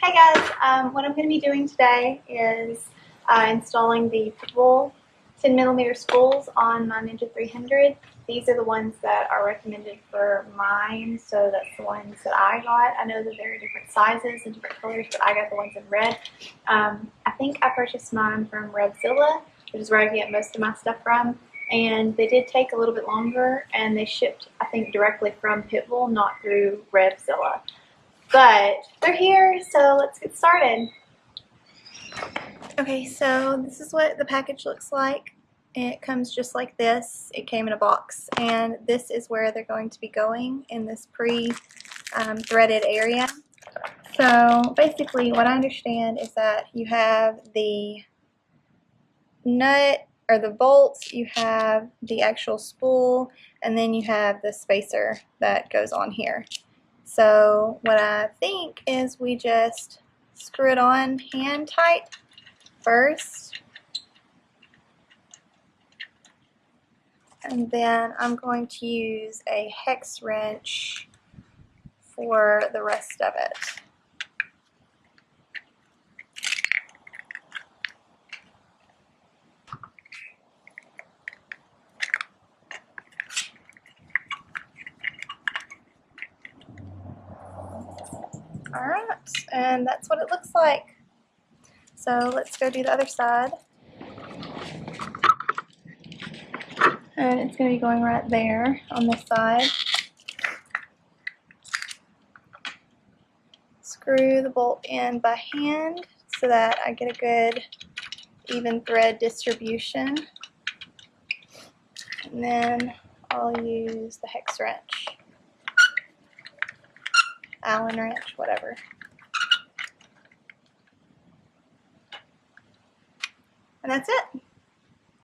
Hey guys, what I'm going to be doing today is installing the PitBull 10mm spools on my Ninja 300. These are the ones that are recommended for mine, so that's the ones that I got. I know that there are different sizes and different colors, but I got the ones in red. I think I purchased mine from Revzilla, which is where I get most of my stuff from. And they did take a little bit longer, and they shipped, I think, directly from PitBull, not through Revzilla. But they're here, so let's get started. Okay, so this is what the package looks like. It comes just like this. It came in a box, and this is where they're going to be going in this pre-threaded area. So basically what I understand is that you have the nut or the bolts, you have the actual spool, and then you have the spacer that goes on here. So what I think is we just screw it on hand tight first, and then I'm going to use a hex wrench for the rest of it. Alright, and that's what it looks like. So let's go do the other side. And it's going to be going right there on this side. Screw the bolt in by hand so that I get a good even thread distribution. And then I'll use the hex wrench. Allen wrench, whatever. And that's it.